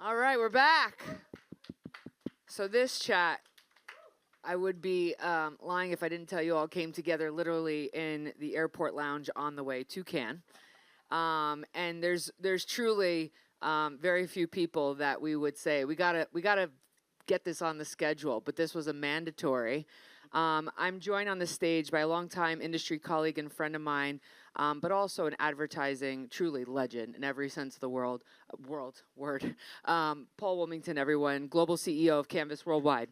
All right, we're back. So this chat, I would be lying if I didn't tell you all came together literally in the airport lounge on the way to Cannes. And there's truly very few people that we would say we gotta get this on the schedule, but this was a mandatory. I'm joined on the stage by a longtime industry colleague and friend of mine, but also an advertising truly legend in every sense of the word. Paul Woolmington, everyone, global CEO of Canvas Worldwide.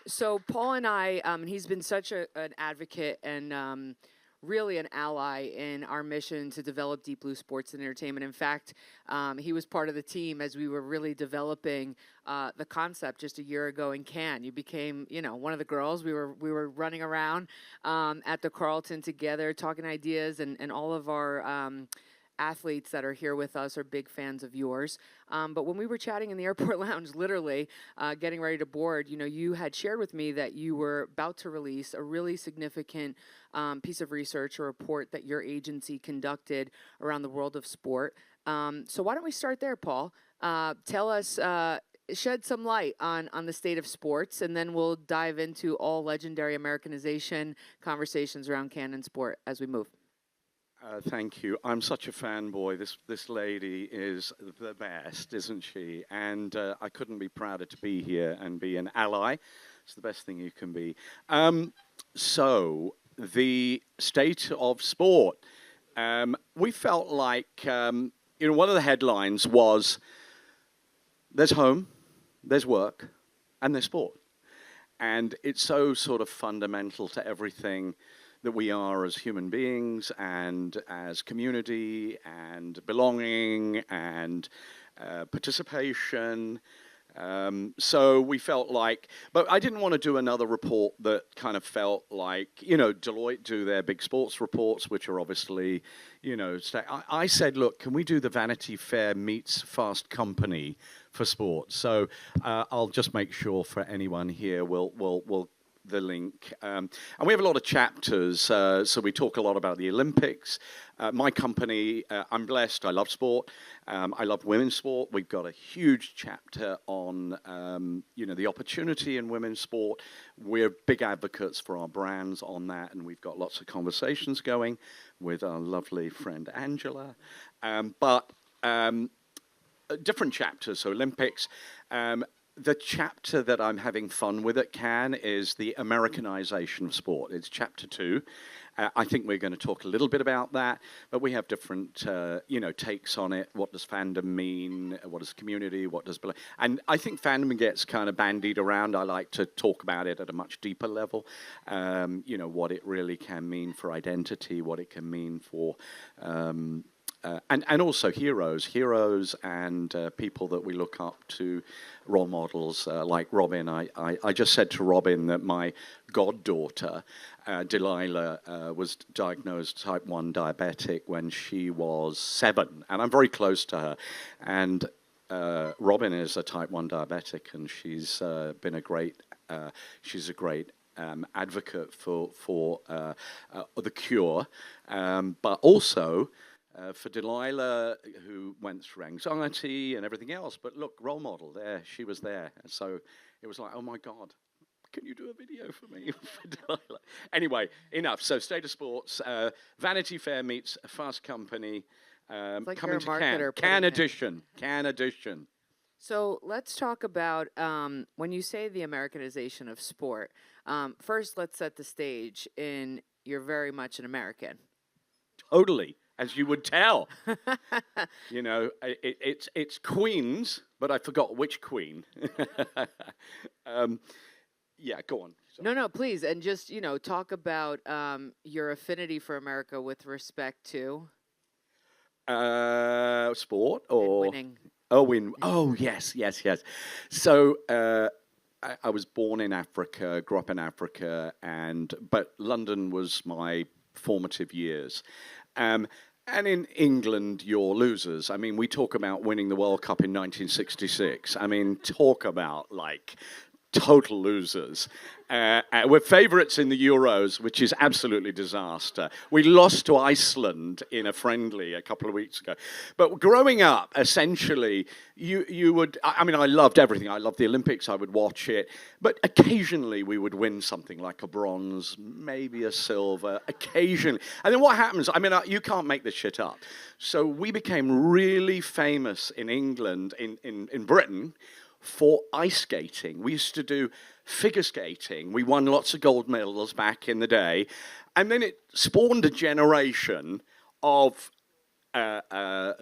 So Paul and I, he's been such an advocate and really an ally in our mission to develop Deep Blue Sports and Entertainment. In fact, he was part of the team as we were really developing the concept just a year ago in Cannes. You became, one of the girls. We were running around at the Carlton together, talking ideas, and all of our athletes that are here with us are big fans of yours. But when we were chatting in the airport lounge, literally getting ready to board, you had shared with me that you were about to release a really significant piece of research or report that your agency conducted around the world of sport. So why don't we start there, Paul? Tell us, shed some light on the state of sports, and then we'll dive into all legendary Americanization conversations around canon sport as we move. Thank you. I'm such a fanboy. This lady is the best, isn't she? And I couldn't be prouder to be here and be an ally. It's the best thing you can be. So the state of sport. We felt like one of the headlines was there's home, there's work, and there's sport, and it's so sort of fundamental to everything that we are as human beings and as community and belonging and participation. So we felt like, but I didn't want to do another report that kind of felt like, Deloitte do their big sports reports, which are obviously, I said, look, can we do the Vanity Fair meets Fast Company for sports? So I'll just make sure for anyone here, we'll the link. And we have a lot of chapters, so we talk a lot about the Olympics. My company, I'm blessed, I love sport. I love women's sport. We've got a huge chapter on, the opportunity in women's sport. We're big advocates for our brands on that, and we've got lots of conversations going with our lovely friend Angela. But different chapters, so Olympics. The chapter that I'm having fun with at Cannes is the Americanization of sport. It's chapter 2. I think we're going to talk a little bit about that, but we have different, takes on it. What does fandom mean? What is community? What does... And I think fandom gets kind of bandied around. I like to talk about it at a much deeper level. What it really can mean for identity, what it can mean for... and also heroes and people that we look up to, role models like Robin. I just said to Robin that my goddaughter, Delilah, was diagnosed type 1 diabetic when she was 7, and I'm very close to her. And Robin is a type 1 diabetic, and she's been a great advocate for the cure, but also for Delilah, who went through anxiety and everything else. But look, role model there, she was there. And so it was like, oh my God, can you do a video for me for Delilah? Anyway, enough. So State of Sports, Vanity Fair meets a Fast Company, Like coming you're a to Cannes. marketer Cannes putting it. edition. Cannes edition. So let's talk about when you say the Americanization of sport. First, let's set the stage. You're very much an American. Totally. As you would tell, it's Queens, but I forgot which Queen. Yeah, go on. Sorry. No, please, and just talk about your affinity for America with respect to Sport or winning. Oh, win. Oh, yes. So I was born in Africa, grew up in Africa, but London was my formative years. And in England, you're losers. I mean, we talk about winning the World Cup in 1966. I mean, talk about, total losers. We're favourites in the Euros, which is absolutely disaster. We lost to Iceland in a friendly a couple of weeks ago. But growing up, essentially, you would, I mean, I loved everything. I loved the Olympics. I would watch it. But occasionally we would win something like a bronze, maybe a silver, occasionally. And then what happens, I mean, you can't make this shit up. So we became really famous in England, in Britain, for ice skating. We used to do figure skating. We won lots of gold medals back in the day. And then it spawned a generation of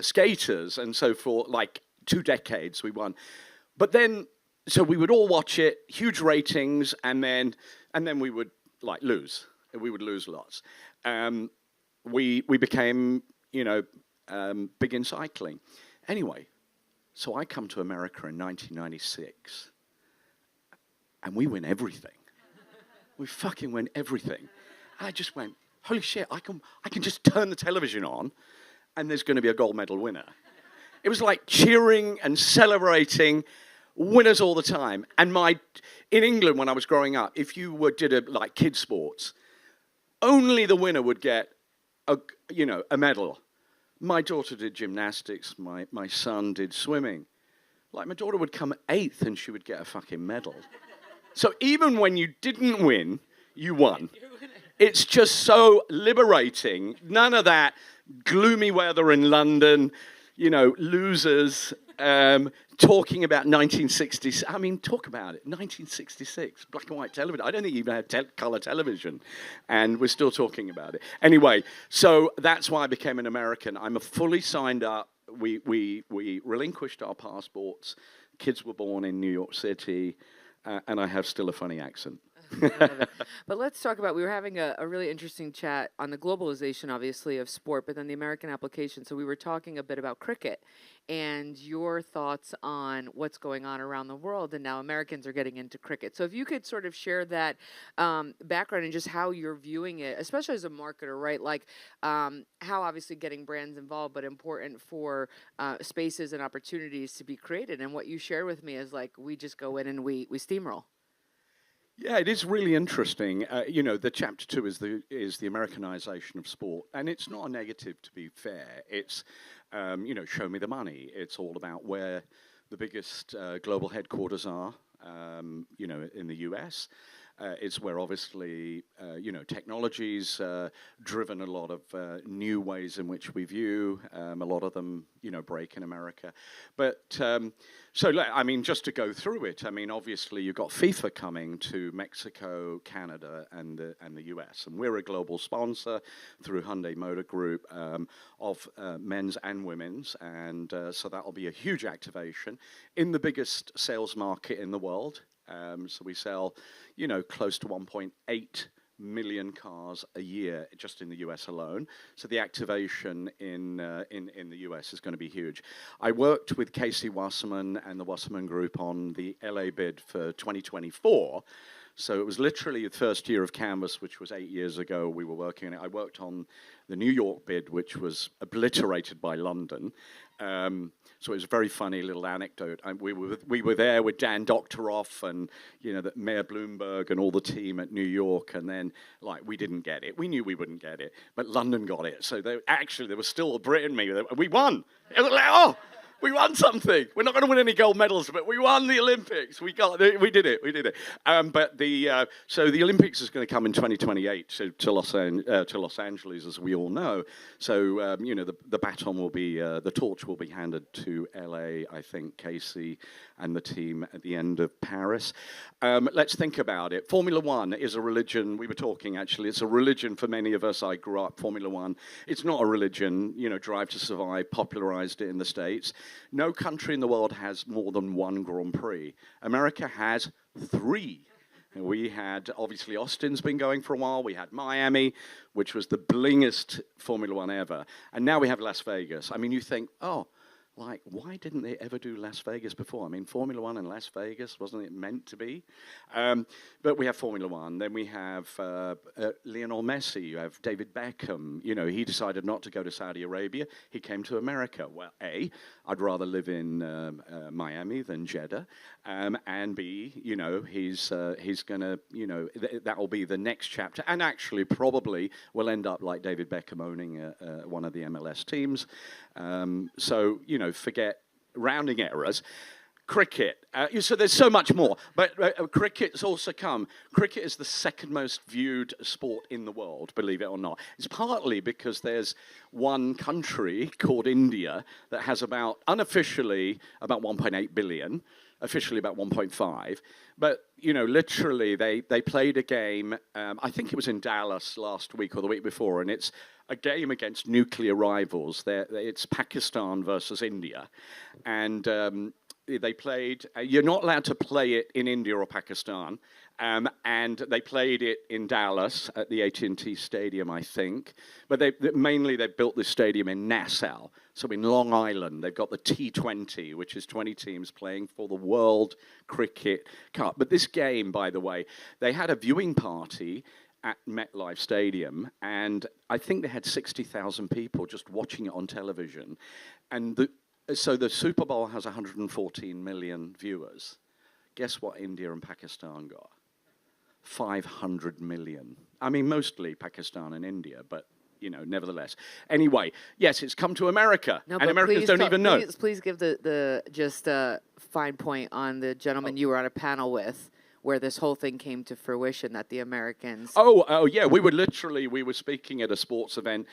skaters. And so for like 2 decades we won. But then, so we would all watch it, huge ratings, and then we would like lose. We would lose lots. We became, big in cycling. Anyway, so I come to America in 1996, and we win everything. We fucking win everything. I just went, holy shit, I can just turn the television on, and there's going to be a gold medal winner. It was like cheering and celebrating, winners all the time. And in England, when I was growing up, if you did like kids sports, only the winner would get a medal. My daughter did gymnastics. My son did swimming. Like, my daughter would come 8th and she would get a fucking medal. So even when you didn't win, you won. It's just so liberating. None of that gloomy weather in London, losers, talking about 1966. I mean, talk about it. 1966, black and white television. I don't think you even had color television, and we're still talking about it. Anyway, so that's why I became an American. I'm fully signed up. We relinquished our passports. Kids were born in New York City, and I have still a funny accent. But let's talk about, we were having a really interesting chat on the globalization, obviously, of sport, but then the American application. So we were talking a bit about cricket and your thoughts on what's going on around the world, and now Americans are getting into cricket. So if you could sort of share that background and just how you're viewing it, especially as a marketer, right? Like how obviously getting brands involved, but important for spaces and opportunities to be created. And what you shared with me is like, we just go in and we steamroll. Yeah, it is really interesting. The chapter 2 is the Americanization of sport, and it's not a negative, to be fair. It's show me the money. It's all about where the biggest global headquarters are. In the US. It's where obviously technology's driven a lot of new ways in which we view. A lot of them break in America, but just to go through it. I mean, obviously you've got FIFA coming to Mexico, Canada, and the US, and we're a global sponsor through Hyundai Motor Group of men's and women's, and so that'll be a huge activation in the biggest sales market in the world. So we sell, close to 1.8 million cars a year just in the US alone. So the activation in the US is going to be huge. I worked with Casey Wasserman and the Wasserman Group on the LA bid for 2024. So it was literally the first year of Canvas, which was 8 years ago. We were working on it. I worked on the New York bid, which was obliterated by London. So it was a very funny little anecdote. We were there with Dan Doctoroff and Mayor Bloomberg and all the team at New York, and then we didn't get it. We knew we wouldn't get it, but London got it. So there was still a Brit in me. We won. It was like, oh, we won something. We're not going to win any gold medals, but we won the Olympics. We did it. So the Olympics is going to come in 2028 to Los Angeles, as we all know. So the baton will be, the torch will be handed to LA. I think Casey and the team at the end of Paris. Let's think about it. Formula One is a religion. We were talking actually. It's a religion for many of us. I grew up Formula One. It's not a religion. Drive to Survive popularized it in the States. No country in the world has more than one Grand Prix. America has 3. We had, obviously, Austin's been going for a while. We had Miami, which was the blingest Formula One ever. And now we have Las Vegas. I mean, you think, oh, like, why didn't they ever do Las Vegas before? I mean, Formula One in Las Vegas, wasn't it meant to be? But we have Formula One. Then we have Lionel Messi. You have David Beckham. You know, he decided not to go to Saudi Arabia. He came to America. Well, A, I'd rather live in Miami than Jeddah. And B, you know, he's going to, you know, that will be the next chapter. And actually, probably will end up like David Beckham owning one of the MLS teams. So, you know, forget rounding errors. Cricket. So there's so much more. But cricket's also come. Cricket is the second most viewed sport in the world, believe it or not. It's partly because there's one country called India that has unofficially about 1.8 billion, officially about 1.5. But, you know, literally they played a game, I think it was in Dallas last week or the week before, and it's a game against nuclear rivals. It's Pakistan versus India. And they played, you're not allowed to play it in India or Pakistan. And they played it in Dallas at the AT&T Stadium, I think. But mainly they built this stadium in Nassau. So in Long Island, they've got the T20, which is 20 teams playing for the World Cricket Cup. But this game, by the way, they had a viewing party at MetLife Stadium, and I think they had 60,000 people just watching it on television. And so the Super Bowl has 114 million viewers. Guess what India and Pakistan got? 500 million. I mean, mostly Pakistan and India, but, you know, nevertheless. Anyway, yes, it's come to America, No, and Americans don't even know. Please give the just fine point on the gentleman you were on a panel with, where this whole thing came to fruition, that the Americans... Oh, yeah, we were speaking at a sports event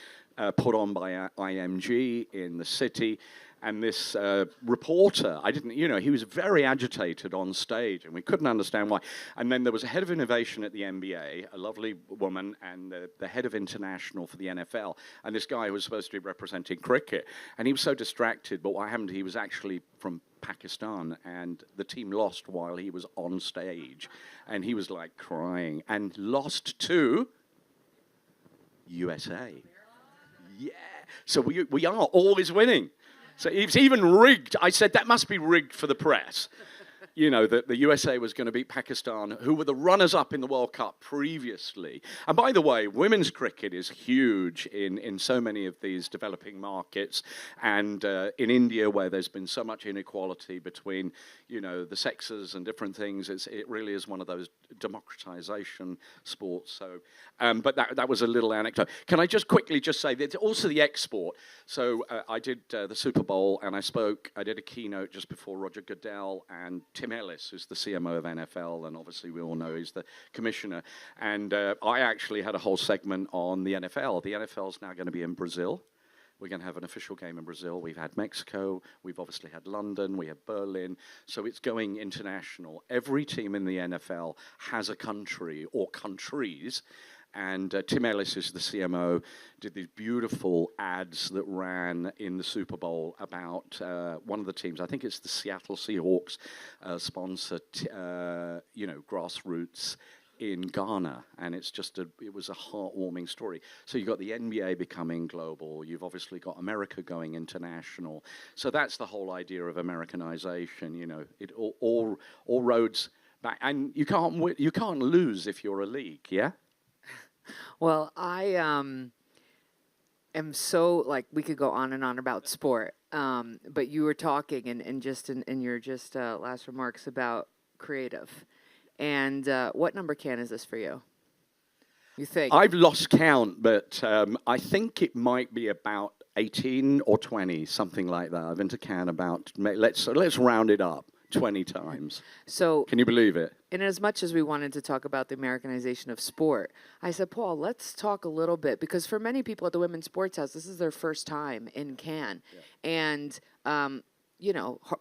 put on by IMG in the city, and this reporter, he was very agitated on stage, and we couldn't understand why. And then there was a head of innovation at the NBA, a lovely woman, and the head of international for the NFL, and this guy who was supposed to be representing cricket, and he was so distracted, but what happened, he was actually from Pakistan, and the team lost while he was on stage, and he was like crying, and lost to USA. Yeah, so we are always winning. So it's even rigged. I said that must be rigged for the press. You know, that the USA was going to beat Pakistan, who were the runners-up in the World Cup previously. And by the way, women's cricket is huge in so many of these developing markets. And in India, where there's been so much inequality between, you know, the sexes and different things, it really is one of those democratization sports. So, but that was a little anecdote. Can I just quickly say that also the export. So I did the Super Bowl, and I did a keynote just before Roger Goodell and Tim Ellis, who's the CMO of NFL, and obviously we all know he's the commissioner. And I actually had a whole segment on the NFL. The NFL's now going to be in Brazil. We're going to have an official game in Brazil. We've had Mexico. We've obviously had London. We have Berlin. So it's going international. Every team in the NFL has a country or countries. And Tim Ellis, who's the CMO, did these beautiful ads that ran in the Super Bowl about one of the teams. I think it's the Seattle Seahawks sponsor, grassroots in Ghana, and it was a heartwarming story. So you've got the NBA becoming global. You've obviously got America going international. So that's the whole idea of Americanization. You know, it all roads back, and you can't lose if you're a league. Yeah. Well, I am so, we could go on and on about sport, but you were talking and just in your last remarks about creative. And what number can is this for you? You think? I've lost count, but I think it might be about 18 or 20, something like that. I've been to Cannes about, let's round it up, 20 times. So can you believe it? And as much as we wanted to talk about the Americanization of sport, I said, Paul, let's talk a little bit, because for many people at the Women's Sports House, this is their first time in Cannes. Yeah. And,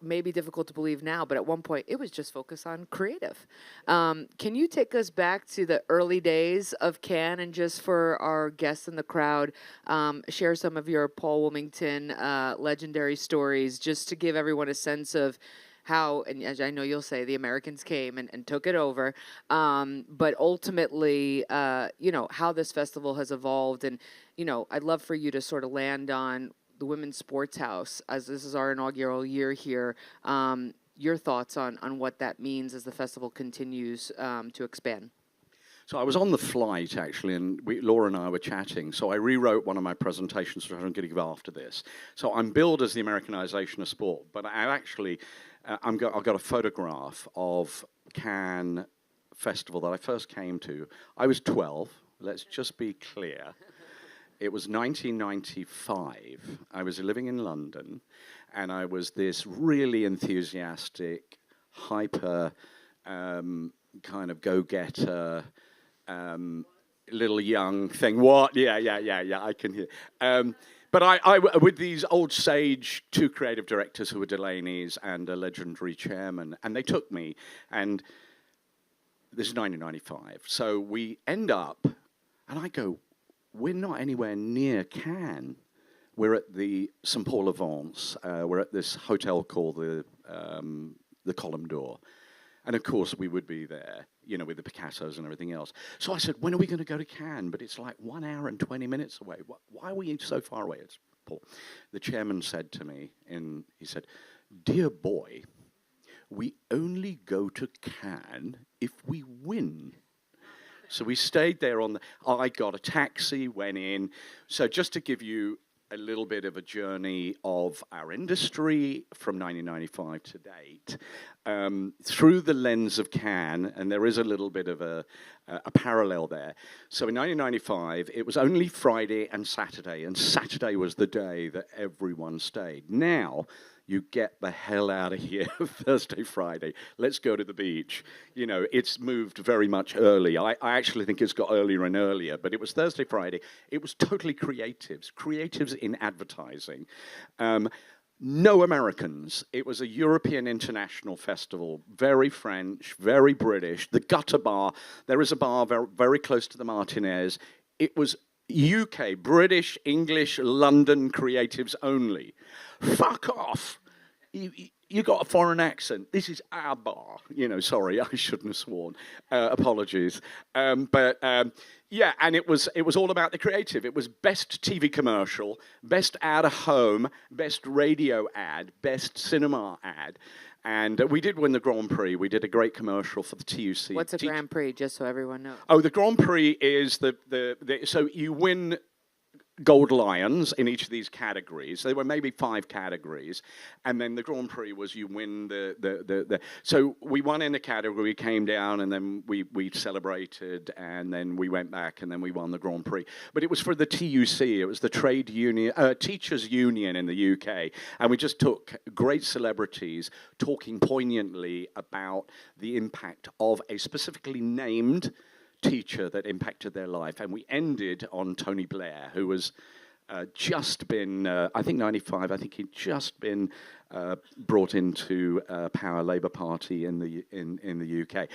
maybe difficult to believe now, but at one point it was just focused on creative. Can you take us back to the early days of Cannes, and just for our guests in the crowd, share some of your Paul Woolmington legendary stories, just to give everyone a sense of how, and as I know you'll say, the Americans came and took it over, but ultimately, how this festival has evolved. And, I'd love for you to sort of land on the Women's Sports House, as this is our inaugural year here. Your thoughts on what that means as the festival continues to expand? So I was on the flight, actually, and Laura and I were chatting. So I rewrote one of my presentations, which I'm going to give after this. So I'm billed as the Americanization of sport, but I actually, I've got a photograph of Cannes Festival that I first came to. I was 12. Let's just be clear. It was 1995. I was living in London, and I was this really enthusiastic, hyper, kind of go-getter, little young thing. What? Yeah, I can hear. But I, with these old sage, two creative directors who were Delaney's and a legendary chairman, and they took me, and this is 1995. So we end up, and I go, we're not anywhere near Cannes. We're at the St. Paul of Vence. We're at this hotel called the Column d'Or. And of course, we would be there, you know, with the Picassos and everything else. So I said, when are we going to go to Cannes? But it's like 1 hour and 20 minutes away. Why are we so far away? It's Paul. The chairman said to me, he said, dear boy, we only go to Cannes if we win. So we stayed there I got a taxi, went in. So just to give you a little bit of a journey of our industry from 1995 to date, through the lens of Cannes, and there is a little bit of a parallel there. So in 1995, it was only Friday and Saturday was the day that everyone stayed. Now, you get the hell out of here Thursday, Friday. Let's go to the beach. You know, it's moved very much early. I actually think it's got earlier and earlier, but it was Thursday, Friday. It was totally creatives in advertising. No Americans. It was a European international festival, very French, very British. The Gutter Bar, there is a bar very, very close to the Martinez. It was UK, British, English, London creatives only. Fuck off. You got a foreign accent. This is our bar. You know, sorry, I shouldn't have sworn. Apologies. Yeah, and it was all about the creative. It was best TV commercial, best out of home, best radio ad, best cinema ad. And we did win the Grand Prix. We did a great commercial for the TUC. What's a Grand Prix, just so everyone knows? Oh, the Grand Prix is so you win gold lions in each of these categories. There were maybe 5 categories, and then the Grand Prix was you win the. So we won in the category, we came down, and then we celebrated, and then we went back, and then we won the Grand Prix. But it was for the TUC. It was the trade union, teachers union in the UK, and we just took great celebrities talking poignantly about the impact of a specifically named teacher that impacted their life. And we ended on Tony Blair, who was just been, I think 95, I think he'd just been brought into power Labour Party in the UK.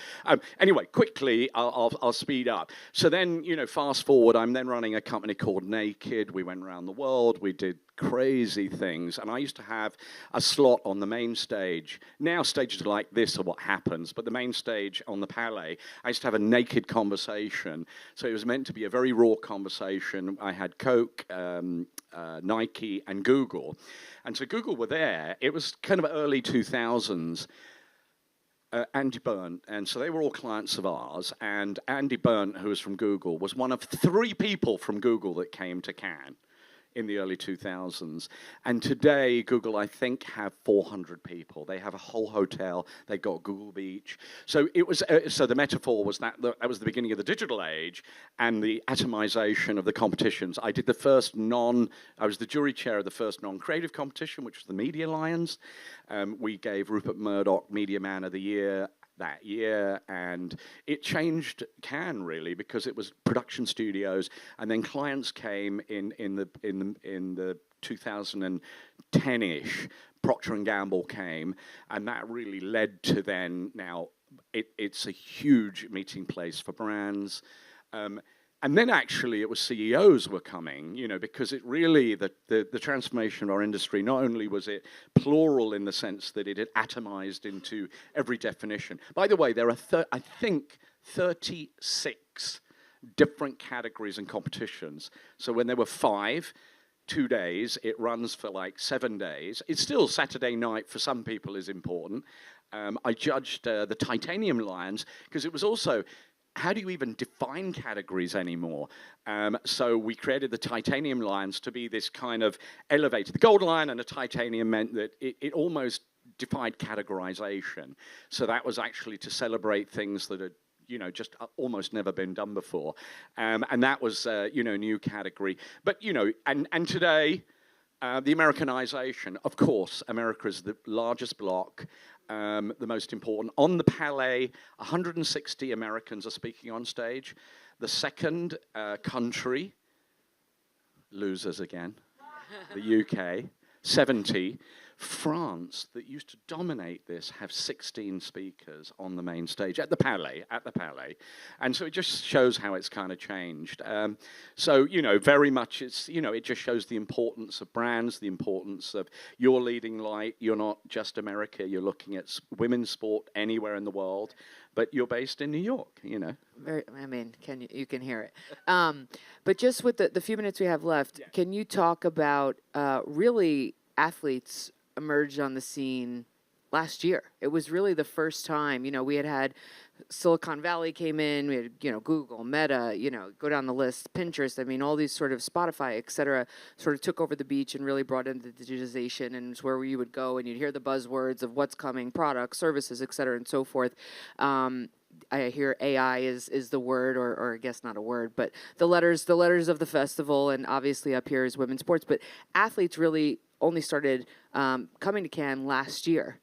Anyway, quickly, I'll speed up. So then, you know, fast forward, I'm then running a company called Naked. We went around the world. We did crazy things. And I used to have a slot on the main stage. Now stages like this are what happens, but the main stage on the Palais, I used to have a naked conversation. So it was meant to be a very raw conversation. I had Coke, Nike, and Google. And so Google were there. It was kind of early 2000s. Andy Byrne, and so they were all clients of ours. And Andy Byrne, who was from Google, was one of 3 people from Google that came to Cannes in the early 2000s. And today, Google, I think, have 400 people. They have a whole hotel. They got Google Beach. So it was. So the metaphor was that was the beginning of the digital age and the atomization of the competitions. I did the first I was the jury chair of the first non-creative competition, which was the Media Lions. We gave Rupert Murdoch Media Man of the Year that year, and it changed Cannes really, because it was production studios, and then clients came in the 2010-ish. Procter and Gamble came, and that really led to then now it's a huge meeting place for brands. And then actually it was CEOs were coming, you know, because it really, the transformation of our industry, not only was it plural in the sense that it had atomized into every definition. By the way, there are, I think, 36 different categories and competitions. So when there were 5, 2 days. It runs for like 7 days. It's still Saturday night for some people is important. I judged the titanium lions because it was also, how do you even define categories anymore? So we created the titanium lions to be this kind of elevated. The gold lion and the titanium meant that it almost defied categorization. So that was actually to celebrate things that had, just almost never been done before. And that was, new category. But, and today, the Americanization, of course, America is the largest bloc, the most important. On the Palais, 160 Americans are speaking on stage. The second country, losers again, the UK, 70. France, that used to dominate this, have 16 speakers on the main stage at the Palais, and so it just shows how it's kind of changed. So very much it just shows the importance of brands, the importance of your leading light. You're not just America. You're looking at women's sport anywhere in the world, but you're based in New York. You can hear it. But just with the few minutes we have left, can you talk about really athletes emerged on the scene last year? It was really the first time, we had Silicon Valley came in, we had, Google, Meta, go down the list, Pinterest, all these sort of Spotify, et cetera, sort of took over the beach and really brought in the digitization, and it's where you would go and you'd hear the buzzwords of what's coming, products, services, et cetera, and so forth. I hear AI is the word, or I guess not a word, but the letters of the festival, and obviously up here is women's sports. But athletes really only started coming to Cannes last year,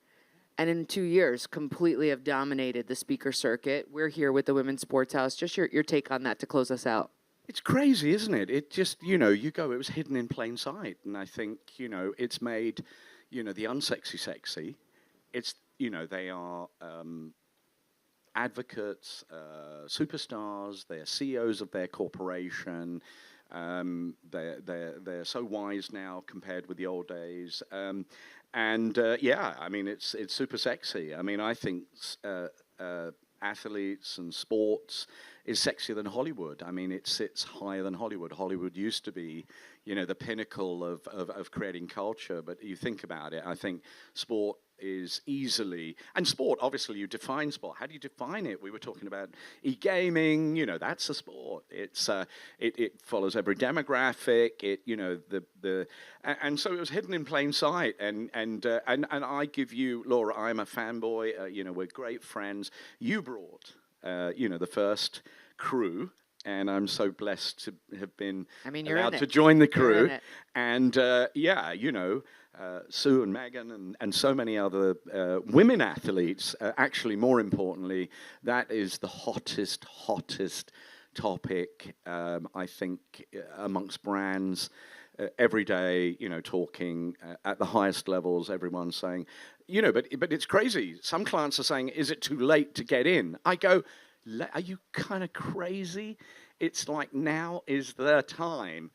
and in 2 years completely have dominated the speaker circuit. We're here with the Women's Sports House. Just your take on that to close us out. It's crazy, isn't it? It just, you go, it was hidden in plain sight. And I think, it's made, the unsexy sexy. It's, they are advocates, superstars, they're CEOs of their corporation. They're so wise now compared with the old days. It's super sexy. I think athletes and sports is sexier than Hollywood. It sits higher than Hollywood. Hollywood used to be, the pinnacle of creating culture. But you think about it, I think sport is easily, and sport, obviously you define sport. How do you define it? We were talking about e-gaming, that's a sport. It's it follows every demographic. And so it was hidden in plain sight. And I give you, Laura, I'm a fanboy. We're great friends. You brought the first crew, and I'm so blessed to have been allowed to join the crew. And Sue and Megan and so many other women athletes. Actually, more importantly, that is the hottest topic, I think, amongst brands. Every day, talking at the highest levels, everyone's saying, but it's crazy. Some clients are saying, is it too late to get in? I go, are you kind of crazy? It's like, now is the time.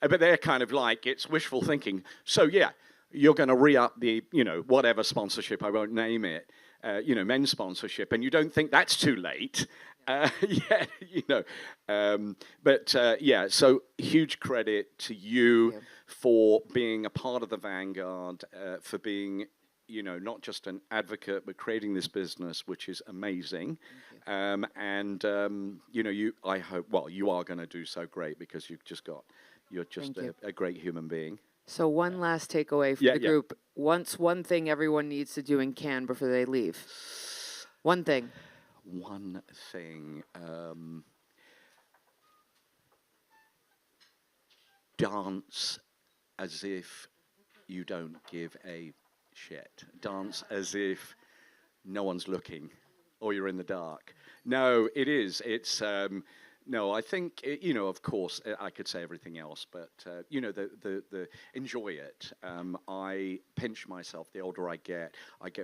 But they're kind of like, it's wishful thinking. So, yeah, you're going to re-up the, whatever sponsorship, I won't name it, men's sponsorship, and you don't think that's too late. So huge credit to you for being a part of the vanguard, for being, not just an advocate, but creating this business, which is amazing. I hope, you are going to do so great because you're just a great human being. So one last takeaway for the group. One thing everyone needs to do in Cannes before they leave. One thing. Dance as if you don't give a shit. Dance as if no one's looking or you're in the dark. No, it is. It's... No, I think, of course, I could say everything else, but, the enjoy it. I pinch myself. The older I get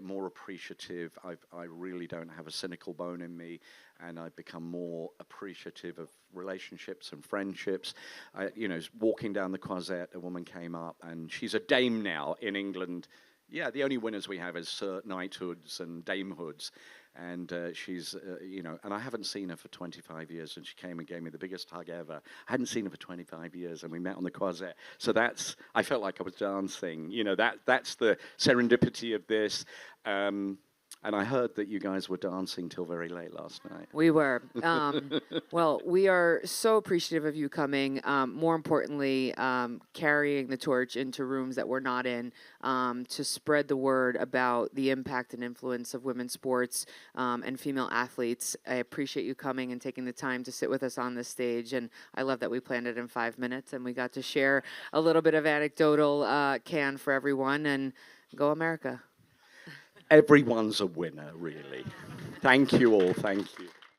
more appreciative. I really don't have a cynical bone in me, and I've become more appreciative of relationships and friendships. Walking down the Croisette, a woman came up, and she's a dame now in England. Yeah, the only winners we have is Sir Knighthoods and Damehoods. And she's, and I haven't seen her for 25 years. And she came and gave me the biggest hug ever. I hadn't seen her for 25 years, and we met on the Croisette. So I felt like I was dancing. That's the serendipity of this. And I heard that you guys were dancing till very late last night. We were. Well, we are so appreciative of you coming. More importantly, carrying the torch into rooms that we're not in to spread the word about the impact and influence of women's sports and female athletes. I appreciate you coming and taking the time to sit with us on this stage. And I love that we planned it in 5 minutes and we got to share a little bit of anecdotal can for everyone. And go America. Everyone's a winner, really. Thank you all. Thank you.